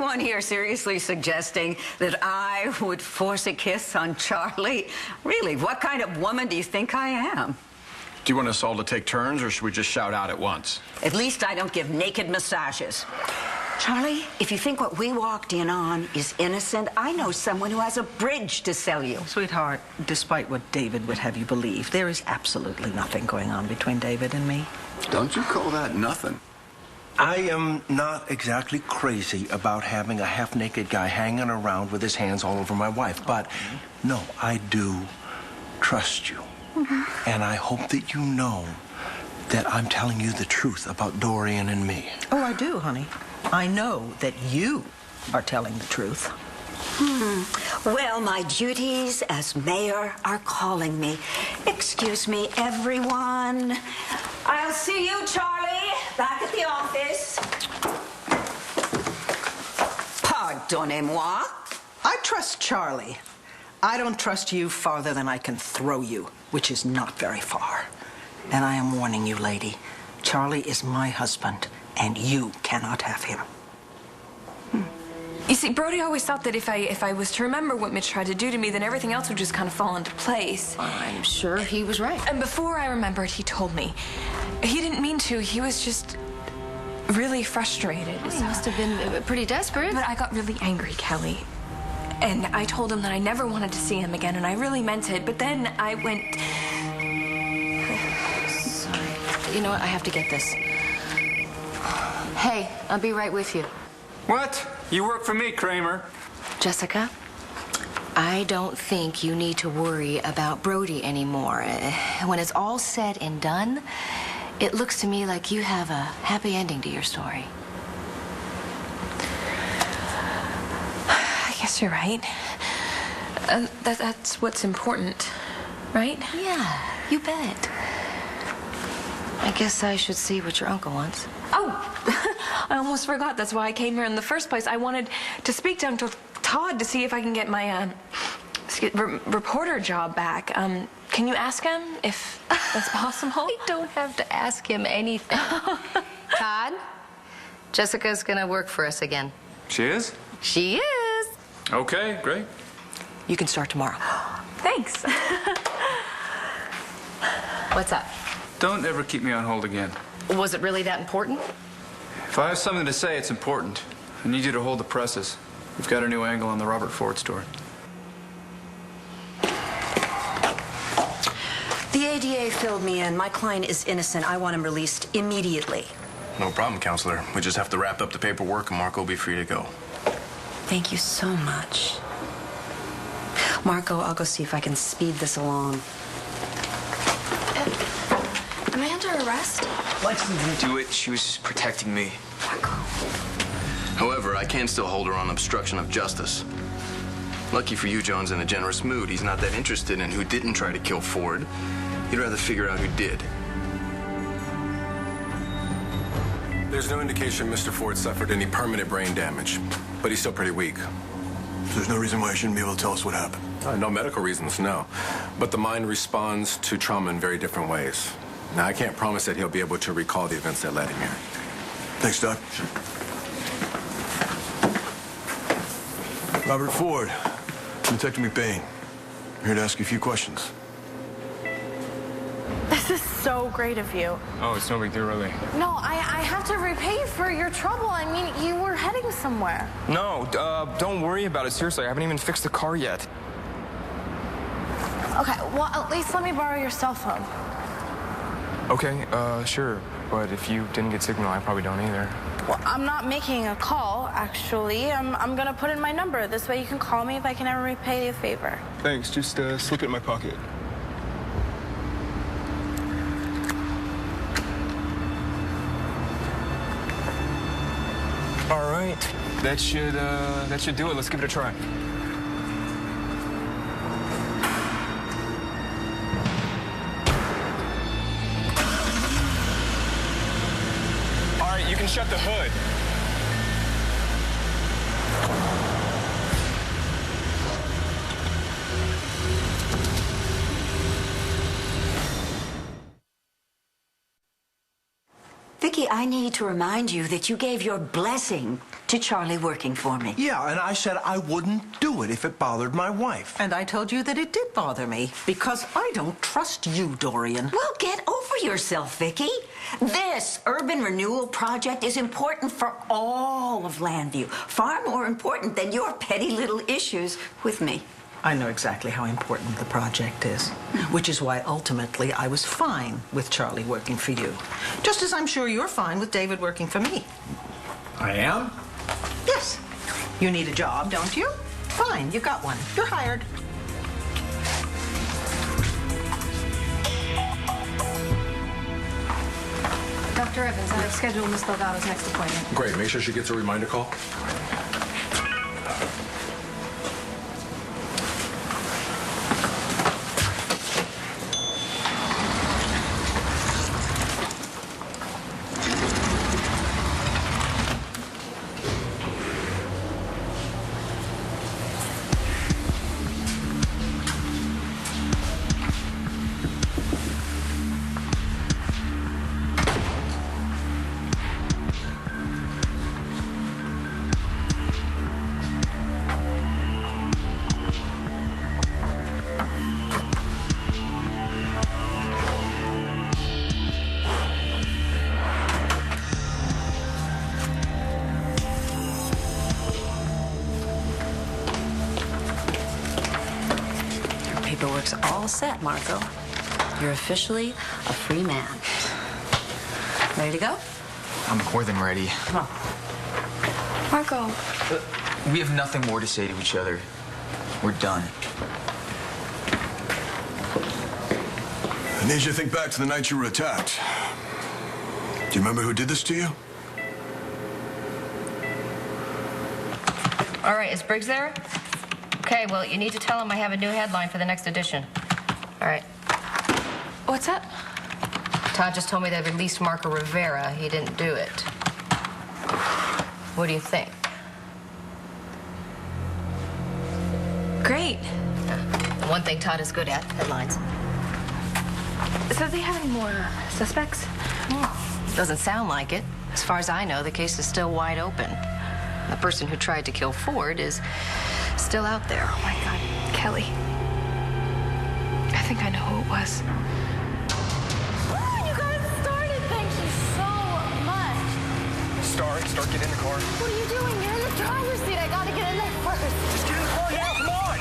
anyone here seriously suggesting that I would force a kiss on Charlie? Really, what kind of woman do you think I am? Do you want us all to take turns, or should we just shout out at once? At least I don't give naked massages. Charlie, if you think what we walked in on is innocent, I know someone who has a bridge to sell you. Sweetheart, despite what David would have you believe, there is absolutely nothing going on between David and me. Don't you call that nothing? I am not exactly crazy about having a half-naked guy hanging around with his hands all over my wife, but no, I do trust you. And I hope that you know that I'm telling you the truth about Dorian and me. Oh, I do, honey. I know that you are telling the truth. Well, my duties as mayor are calling me. Excuse me, everyone. I'll see you, Charlie, back at the office. Pardonnez-moi. I trust Charlie. I don't trust you farther than I can throw you, which is not very far. And I am warning you, lady, Charlie is my husband, and you cannot have him. You see, Brody always thought that if I was to remember what Mitch tried to do to me, then everything else would just kind of fall into place. I'm sure he was right. And before I remembered, he told me. He didn't mean to. He was just really frustrated. He must have been pretty desperate. But I got really angry, Kelly. And I told him that I never wanted to see him again, and I really meant it. But then I went... Sorry. You know what? I have to get this. Hey, I'll be right with you. What? You work for me, Kramer. Jessica, I don't think you need to worry about Brody anymore. When it's all said and done, it looks to me like you have a happy ending to your story. I guess you're right. That's what's important, right? Yeah, you bet. I guess I should see what your uncle wants. Oh, I almost forgot. That's why I came here in the first place. I wanted to speak to Uncle Todd to see if I can get my reporter job back. Can you ask him if that's possible? I don't have to ask him anything. Todd, Jessica's gonna work for us again. She is? She is. Okay, great. You can start tomorrow. Thanks. What's up? Don't ever keep me on hold again. Was it really that important? If I have something to say, it's important. I need you to hold the presses. We've got a new angle on the Robert Ford story. The ADA filled me in. My client is innocent. I want him released immediately. No problem, Counselor. We just have to wrap up the paperwork and Marco will be free to go. Thank you so much. Marco, I'll go see if I can speed this along. Am I under arrest? What? She didn't do it. She was protecting me. However, I can still hold her on obstruction of justice. Lucky for you, John's in a generous mood. He's not that interested in who didn't try to kill Ford. He'd rather figure out who did. There's no indication Mr. Ford suffered any permanent brain damage, but he's still pretty weak. There's no reason why he shouldn't be able to tell us what happened. No medical reasons, no. But the mind responds to trauma in very different ways. Now, I can't promise that he'll be able to recall the events that led him here. Thanks, Doc. Robert Ford, Detective McBain. I'm here to ask you a few questions. This is so great of you. Oh, it's no big deal, really. No, I have to repay you for your trouble. I mean, you were heading somewhere. No, don't worry about it. Seriously, I haven't even fixed the car yet. Okay, well, at least let me borrow your cell phone. Okay, sure. But if you didn't get signal, I probably don't either. Well, I'm not making a call, actually. I'm gonna put in my number. This way you can call me if I can ever repay you a favor. Thanks. Just slip it in my pocket. All right. That should do it. Let's give it a try. All right, you can shut the hood. Vicky, Maybe I need to remind you that you gave your blessing to Charlie working for me. Yeah, and I said I wouldn't do it if it bothered my wife. And I told you that it did bother me because I don't trust you, Dorian. Well, get over yourself, Vicky. This urban renewal project is important for all of Landview. Far more important than your petty little issues with me. I know exactly how important the project is, which is why ultimately I was fine with Charlie working for you. Just as I'm sure you're fine with David working for me. I am? Yes. You need a job, don't you? Fine, you got one. You're hired. Dr. Evans, I've scheduled Miss Delgado's next appointment. Great. Make sure she gets a reminder call. Paperwork's all set, Marco. You're officially a free man. Ready to go? I'm more than ready. Come on. Marco. We have nothing more to say to each other. We're done. I need you to think back to the night you were attacked. Do you remember who did this to you? All right, is Briggs there? Okay, well, you need to tell him I have a new headline for the next edition. All right. What's that? Todd just told me they released Marco Rivera. He didn't do it. What do you think? Great. The one thing Todd is good at, headlines. So they have any more suspects? Doesn't sound like it. As far as I know, the case is still wide open. The person who tried to kill Ford is still out there. Oh, my God. Kelly. I think I know who it was. You got it started. Thank you so much. Start, get in the car. What are you doing? You're in the driver's seat. I gotta get in there first. Just get in the car now, come on!